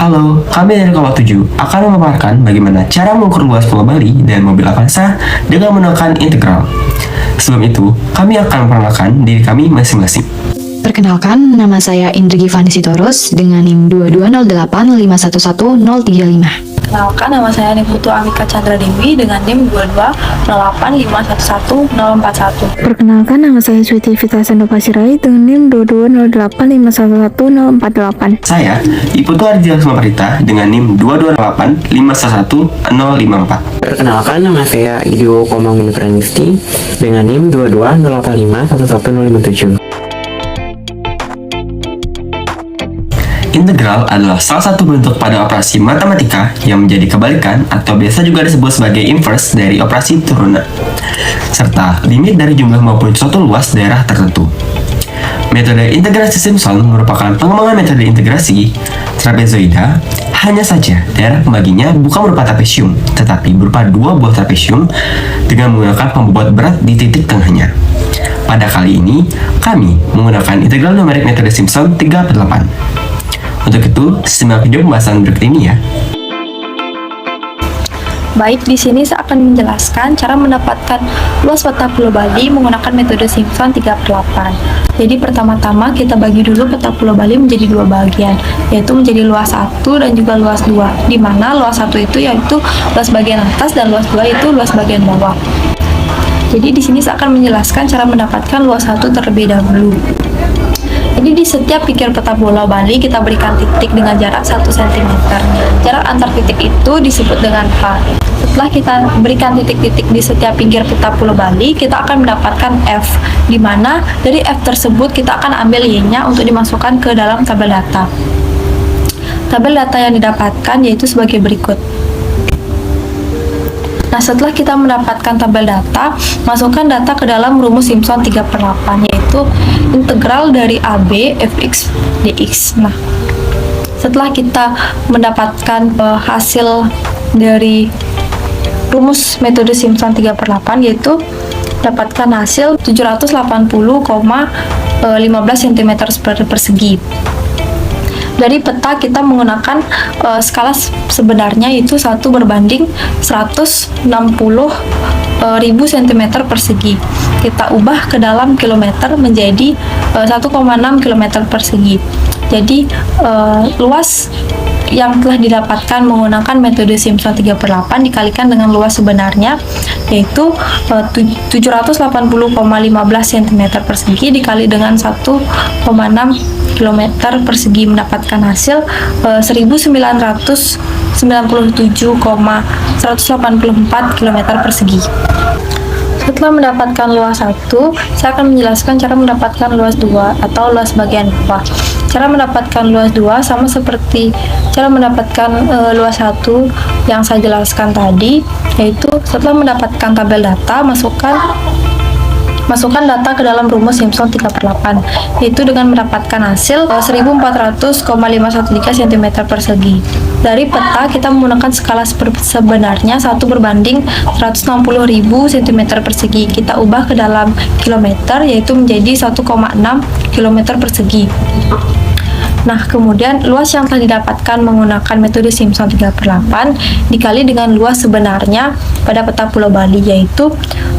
Halo, kami dari Kelompok 7 akan memaparkan bagaimana cara mengukur luas Pulau Bali dan mobil Avanza dengan menggunakan integral. Sebelum itu, kami akan memperkenalkan diri kami masing-masing. Perkenalkan, nama saya Indri Givani Sitorus dengan NIM 22085111035. Kenalkan, nama saya Niputu Amika Chandra Dewi dengan NIM 22085111041. Perkenalkan, nama saya Switi Vita Sandopa Sirai dengan NIM 22085111048. Saya, Iputu Ardia Sumaparita dengan NIM 228511054. Perkenalkan, nama saya Idio Komang Pranisti dengan NIM 22085111057. Integral adalah salah satu bentuk pada operasi matematika yang menjadi kebalikan atau biasa juga disebut sebagai inverse dari operasi turunan, serta limit dari jumlah maupun suatu luas daerah tertentu. Metode integrasi Simpson merupakan pengembangan metode integrasi trapezoida. Hanya saja, daerah pembaginya bukan berupa trapesium, tetapi berupa dua buah trapesium dengan menggunakan pembobot berat di titik tengahnya. Pada kali ini, kami menggunakan integral numerik metode Simpson 3/8. Untuk itu, simak video pembahasan berikut ini ya. Baik, di sini saya akan menjelaskan cara mendapatkan luas peta Pulau Bali menggunakan metode Simpson 3/8. Jadi pertama-tama kita bagi dulu peta Pulau Bali menjadi dua bagian, yaitu menjadi luas 1 dan juga luas 2, di mana luas 1 itu yaitu luas bagian atas dan luas 2 itu luas bagian bawah. Jadi di sini saya akan menjelaskan cara mendapatkan luas 1 terlebih dahulu. Jadi di setiap pinggir peta Pulau Bali kita berikan titik dengan jarak 1 cm. Jarak antar titik itu disebut dengan H. Setelah kita berikan titik-titik di setiap pinggir peta Pulau Bali, kita akan mendapatkan F, di mana dari F tersebut kita akan ambil Y-nya untuk dimasukkan ke dalam tabel data. Tabel data yang didapatkan yaitu sebagai berikut. Nah, setelah kita mendapatkan tabel data, masukkan data ke dalam rumus Simpson 3/8, yaitu integral dari AB fx dx. Nah, setelah kita mendapatkan hasil dari rumus metode Simpson 3/8, yaitu dapatkan hasil 780,15 cm persegi. Dari peta kita menggunakan skala sebenarnya yaitu 1/160.000 cm persegi. Kita ubah ke dalam kilometer menjadi 1,6 km persegi. Jadi luas yang telah didapatkan menggunakan metode Simpson 3/8 dikalikan dengan luas sebenarnya yaitu 780,15 cm persegi dikali dengan 1,6 km persegi mendapatkan hasil 1997,184 km persegi. Setelah mendapatkan luas 1, saya akan menjelaskan cara mendapatkan luas 2 atau luas bagian bawah. Cara mendapatkan luas 2 sama seperti cara mendapatkan luas 1 yang saya jelaskan tadi, yaitu setelah mendapatkan tabel data, masukkan data ke dalam rumus Simpson 3/8, yaitu dengan mendapatkan hasil 1400,513 cm persegi. Dari peta kita menggunakan skala sebenarnya 1/160.000 cm persegi. Kita ubah ke dalam kilometer yaitu menjadi 1,6 km persegi. Nah, kemudian luas yang telah didapatkan menggunakan metode Simpson 3/8 dikali dengan luas sebenarnya pada peta Pulau Bali yaitu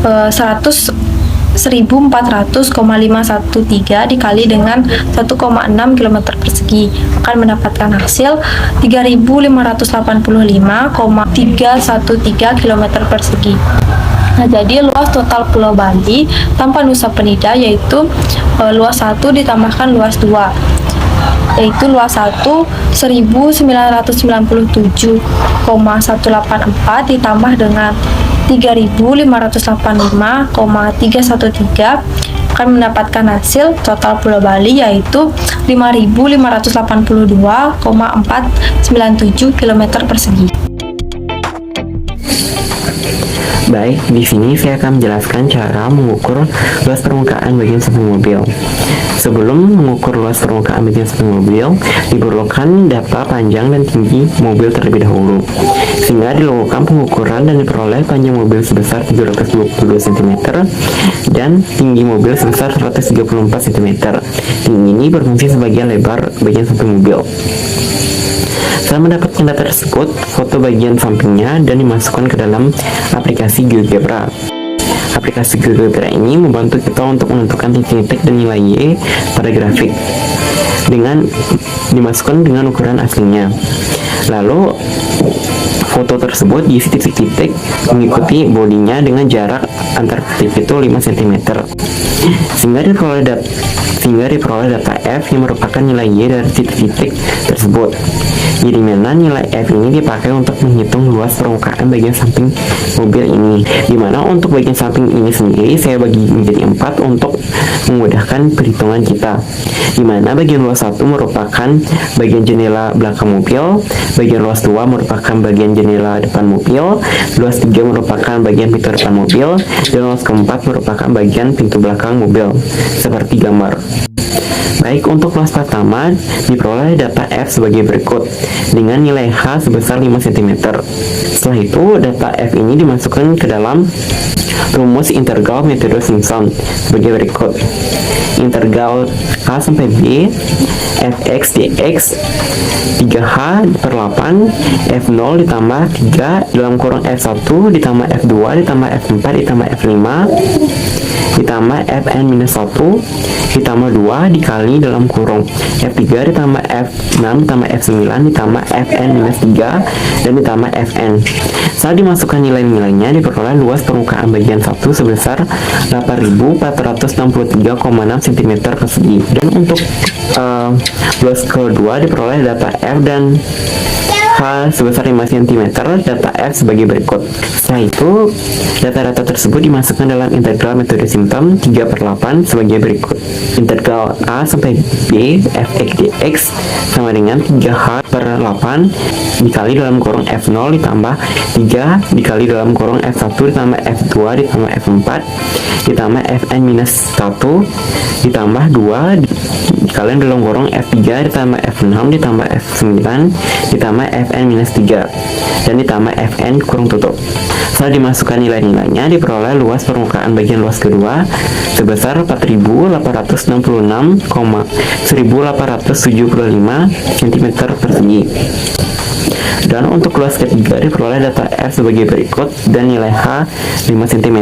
1400,513 dikali dengan 1,6 km persegi akan mendapatkan hasil 3585,313 km persegi. Nah, jadi luas total Pulau Bali tanpa Nusa Penida yaitu luas 1 ditambahkan luas 2, yaitu luas 1 1997,184 ditambah dengan 3585,313 akan mendapatkan hasil total Pulau Bali yaitu 5582,497 km persegi. Baik, di sini saya akan menjelaskan cara mengukur luas permukaan bagian samping mobil. Sebelum mengukur luas permukaan bagian samping mobil, diperlukan data panjang dan tinggi mobil terlebih dahulu. Sehingga dilakukan pengukuran dan diperoleh panjang mobil sebesar 722 cm dan tinggi mobil sebesar 134 cm. Tinggi ini berfungsi sebagai lebar bagian samping mobil. Setelah mendapatkan data tersebut, foto bagian sampingnya dan dimasukkan ke dalam aplikasi GeoGebra. Aplikasi GeoGebra ini membantu kita untuk menentukan titik-titik dan nilai Y pada grafik dengan dimasukkan dengan ukuran aslinya. Lalu foto tersebut diisi titik-titik mengikuti bodinya dengan jarak antar titik itu 5 cm. Sehingga diperoleh data F yang merupakan nilai Y dari titik-titik tersebut. Jadi mana nilai F ini dipakai untuk menghitung luas permukaan bagian samping mobil ini. Dimana untuk bagian samping ini sendiri saya bagi menjadi 4 untuk memudahkan perhitungan kita. Dimana bagian luas 1 merupakan bagian jendela belakang mobil, bagian luas 2 merupakan bagian jendela depan mobil, luas 3 merupakan bagian pintu depan mobil, dan luas keempat merupakan bagian pintu belakang mobil, seperti gambar. Baik, untuk luas pertama diperoleh data F sebagai berikut dengan nilai H sebesar 5 cm. Setelah itu, data F ini dimasukkan ke dalam rumus integral metode Simpson sebagai berikut. Integral H sampai B fx dx 3H per 8 F0 ditambah 3 dalam kurung F1 ditambah F2 ditambah F4 ditambah F5 ditambah Fn minus 1 ditambah 2 dikali dalam kurung F3 ditambah F6 ditambah F9 ditambah Fn minus 3 dan ditambah Fn. Saat dimasukkan nilai-nilainya diperoleh luas permukaan bagian 1 sebesar 8.463,6 cm persegi. Dan untuk luas kedua diperoleh data F dan H sebesar 5 cm, data F sebagai berikut. Setelah itu, data-data tersebut dimasukkan dalam integral metode Simpson 3/8 sebagai berikut. Integral A sampai B fx dx sama dengan 3H per 8 dikali dalam kurung F0 ditambah 3 dikali dalam kurung F1 ditambah F2 ditambah F4 ditambah Fn minus 1 ditambah 2 dikali dalam kurung F3 ditambah F6 ditambah F9 ditambah Fn minus 3 dan ditambah Fn kurung tutup. Setelah dimasukkan nilai-nilainya diperoleh luas permukaan bagian luas kedua sebesar 4.866,1875 cm persegi. Dan untuk luas ketiga diperoleh data F sebagai berikut dan nilai H 5 cm.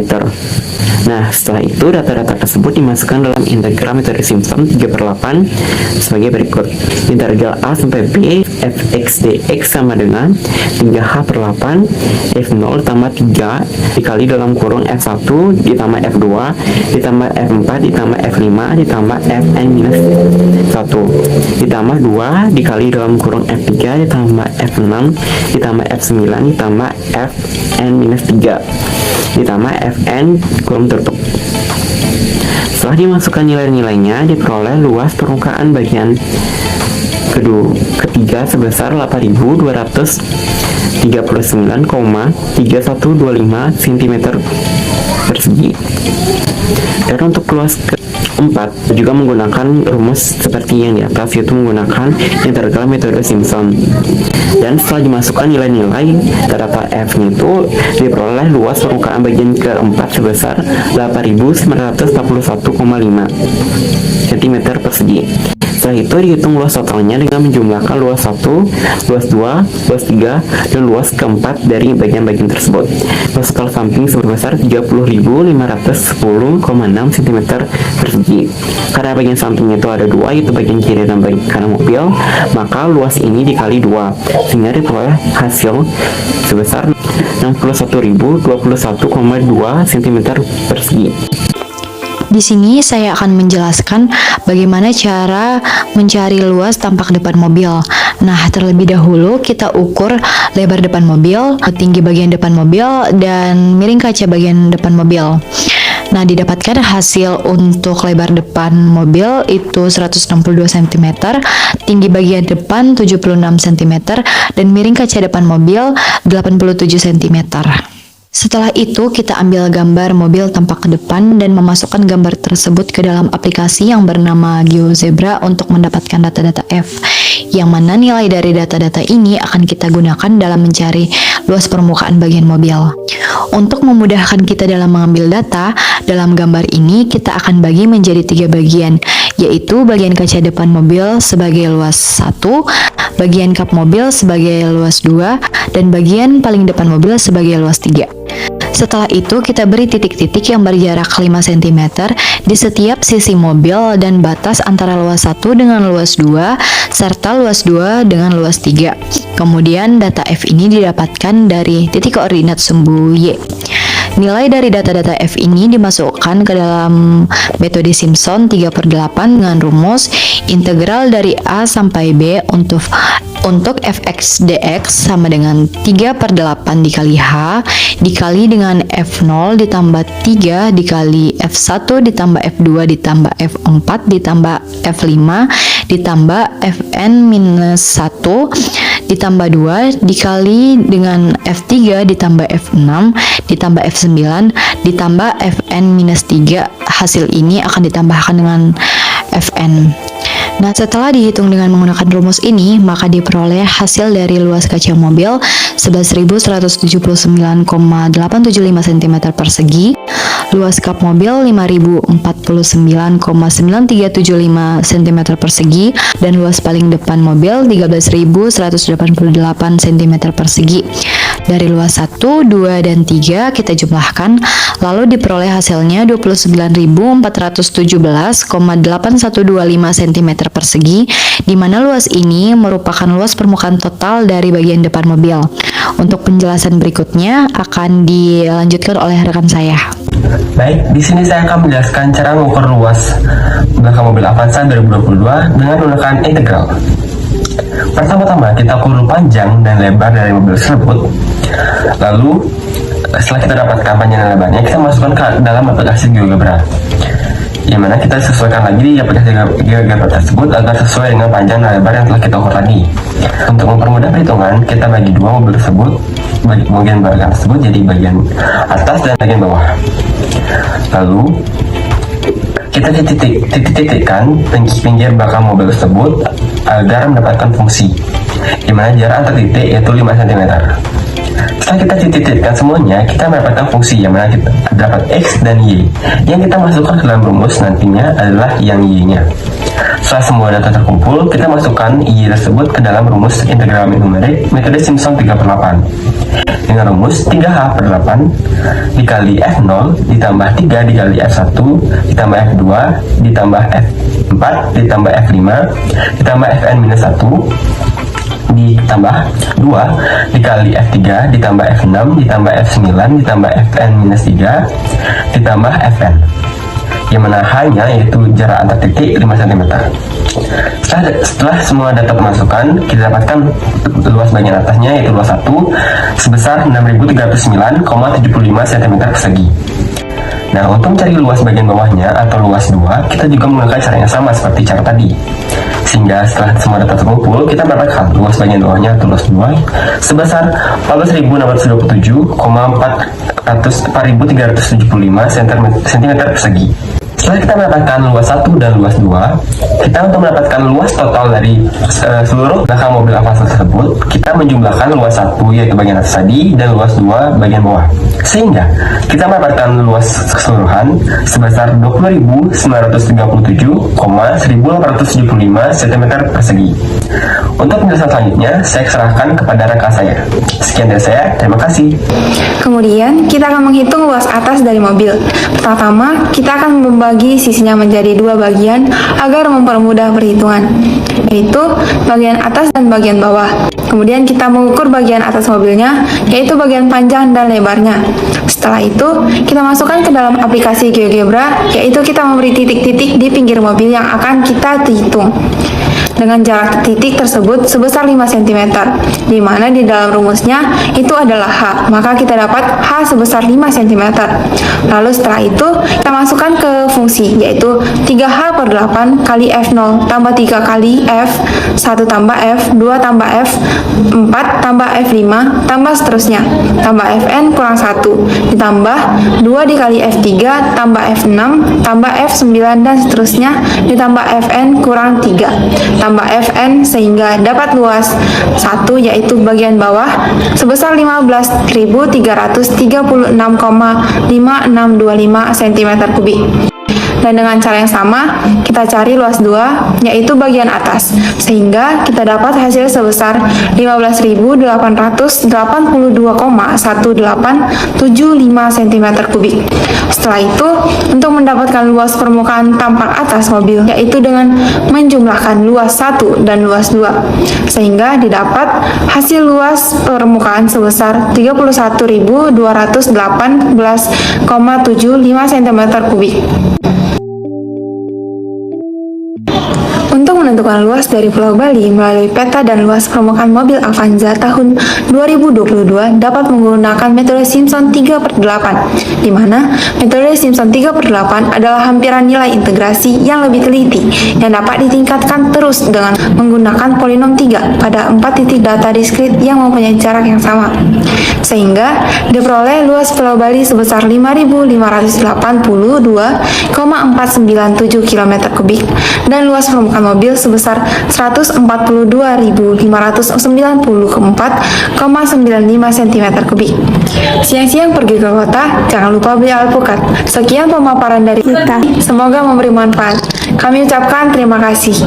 Nah, setelah itu data-data tersebut dimasukkan dalam integral metode Simpson 3/8 sebagai berikut. Integral A sampai B fx dx sama dengan 3H per 8 F0 ditambah 3 dikali dalam kurung F1 ditambah F2 ditambah F4 ditambah F5 ditambah Fn minus 1 ditambah 2 dikali dalam kurung F3 ditambah F6 ditambah F9 ditambah Fn minus 3 ditambah Fn kurung tutup. Setelah dimasukkan nilai-nilainya diperoleh luas permukaan bagian ketiga sebesar 8.239,3125 cm persegi. Dan untuk luas keempat juga menggunakan rumus seperti yang di atas, yaitu menggunakan integral metode Simpson. Dan setelah dimasukkan nilai-nilai data F itu diperoleh luas permukaan bagian keempat sebesar 8.941,5 cm persegi. Setelah itu dihitung luas totalnya dengan menjumlahkan luas 1, luas 2, luas 3, dan luas keempat dari bagian-bagian tersebut. Luas total samping sebesar 30.510,6 cm persegi. Karena bagian samping itu ada dua, yaitu bagian kiri dan bagian kanan mobil, maka luas ini dikali 2, sehingga diperoleh hasil sebesar 61.021,2 cm persegi. Di sini saya akan menjelaskan bagaimana cara mencari luas tampak depan mobil. Nah, terlebih dahulu kita ukur lebar depan mobil, tinggi bagian depan mobil, dan miring kaca bagian depan mobil. Nah, didapatkan hasil untuk lebar depan mobil itu 162 cm, tinggi bagian depan 76 cm, dan miring kaca depan mobil 87 cm. Setelah itu, kita ambil gambar mobil tampak ke depan dan memasukkan gambar tersebut ke dalam aplikasi yang bernama GeoZebra untuk mendapatkan data-data F, yang mana nilai dari data-data ini akan kita gunakan dalam mencari luas permukaan bagian mobil. Untuk memudahkan kita dalam mengambil data, dalam gambar ini kita akan bagi menjadi 3 bagian, yaitu bagian kaca depan mobil sebagai luas 1, bagian kap mobil sebagai luas 2, dan bagian paling depan mobil sebagai luas 3. Setelah itu, kita beri titik-titik yang berjarak 5 cm di setiap sisi mobil dan batas antara luas 1 dengan luas 2, serta luas 2 dengan luas 3. Kemudian, data F ini didapatkan dari titik koordinat sumbu Y. Nilai dari data-data F ini dimasukkan ke dalam metode Simpson 3/8 dengan rumus integral dari A sampai B untuk fx dx sama dengan 3/8 dikali H dikali dengan F0 ditambah 3 dikali F1 ditambah F2 ditambah F4 ditambah F5 ditambah Fn minus 1 ditambah 2 dikali dengan F3 ditambah F6 ditambah F9 ditambah Fn minus 3. Hasil ini akan ditambahkan dengan Fn. Nah, setelah dihitung dengan menggunakan rumus ini, maka diperoleh hasil dari luas kaca mobil 11.179,875 cm persegi, luas kap mobil 5.049,9375 cm persegi, dan luas paling depan mobil 13.188 cm persegi. Dari luas 1, 2, dan 3 kita jumlahkan, lalu diperoleh hasilnya 29.417,8125 cm persegi, di mana luas ini merupakan luas permukaan total dari bagian depan mobil. Untuk penjelasan berikutnya akan dilanjutkan oleh rekan saya. Baik, di sini saya akan menjelaskan cara mengukur luas belakang mobil Avanza 2022 dengan menggunakan integral. Pertama-tama kita ukur panjang dan lebar dari mobil tersebut. Lalu setelah kita dapatkan panjang dan lebarnya, kita masukkan ke dalam aplikasi GeoGebra, yang mana kita sesuaikan lagi di aplikasi GeoGebra tersebut agar sesuai dengan panjang dan lebar yang telah kita ukur tadi. Untuk mempermudah perhitungan, kita bagi dua mobil tersebut, bagian belakang tersebut jadi bagian atas dan bagian bawah. Lalu kita titik-titikkan pinggir belakang mobil tersebut agar mendapatkan fungsi, di mana jarak antar titik yaitu 5 cm. Setelah kita titik-titikkan semuanya, kita mendapatkan fungsi yang mana kita dapat X dan Y. Yang kita masukkan ke dalam rumus nantinya adalah yang Y-nya. Setelah semua data terkumpul, kita masukkan Y tersebut ke dalam rumus integral numerik metode Simpson 3/8 dengan rumus 3H/8 dikali F0 ditambah 3 dikali F1 ditambah F2 ditambah F4 ditambah F5 ditambah Fn-1 ditambah 2 dikali F3 ditambah F6 ditambah F9 ditambah Fn-3 ditambah Fn, yang mana hanya yaitu jarak antar titik 5 cm. Setelah semua data dimasukkan, kita dapatkan luas bagian atasnya yaitu luas 1 sebesar 6.309,75 cm persegi. Nah, untuk mencari luas bagian bawahnya atau luas 2, kita juga menggunakan cara yang sama seperti cara tadi. Sehingga setelah semua data terkumpul, kita mendapatkan luas bagian bawahnya atau luas 2 sebesar 14.622,475 cm persegi. Setelah kita mendapatkan luas 1 dan luas 2, kita untuk mendapatkan luas total dari seluruh belakang mobil Avanza tersebut, kita menjumlahkan luas 1 yaitu bagian atas tadi dan luas 2 bagian bawah. Sehingga kita mendapatkan luas keseluruhan sebesar 20.937,1875 cm persegi. Untuk penjelasan selanjutnya, saya serahkan kepada rekan saya. Sekian dari saya, terima kasih. Kemudian kita akan menghitung luas atas dari mobil. Pertama, kita akan membagi sisinya menjadi dua bagian agar mempermudah perhitungan, yaitu bagian atas dan bagian bawah. Kemudian kita mengukur bagian atas mobilnya, yaitu bagian panjang dan lebarnya. Setelah itu, kita masukkan ke dalam aplikasi GeoGebra, yaitu kita memberi titik-titik di pinggir mobil yang akan kita hitung dengan jarak titik tersebut sebesar 5 cm, di mana di dalam rumusnya itu adalah H, maka kita dapat H sebesar 5 cm. Lalu setelah itu kita masukkan ke fungsi, yaitu 3H/8 kali F0 tambah 3 kali F, 1 tambah F, 2 tambah F, 4 tambah F5 tambah seterusnya, tambah Fn kurang 1 ditambah 2 dikali F3 tambah F6 tambah F9 dan seterusnya ditambah Fn kurang 3 tambah Fn sehingga dapat luas 1 yaitu bagian bawah sebesar 15.336,5625 cm3. Dan dengan cara yang sama, kita cari luas 2, yaitu bagian atas, sehingga kita dapat hasil sebesar 15.882,1875 cm3. Setelah itu, untuk mendapatkan luas permukaan tampak atas mobil, yaitu dengan menjumlahkan luas 1 dan luas 2, sehingga didapat hasil luas permukaan sebesar 31.218,75 cm3. Untuk menentukan luas dari Pulau Bali melalui peta dan luas permukaan mobil Avanza tahun 2022 dapat menggunakan metode Simpson 3/8, di mana metode Simpson 3/8 adalah hampiran nilai integrasi yang lebih teliti yang dapat ditingkatkan terus dengan menggunakan polinom 3 pada 4 titik data diskrit yang mempunyai jarak yang sama, sehingga diperoleh luas Pulau Bali sebesar 5.582,497 km3 dan luas permukaan mobil sebesar 142.590,95 cm3. Siang-siang pergi ke kota, jangan lupa beli alpukat. Sekian pemaparan dari kita, semoga memberi manfaat. Kami ucapkan terima kasih.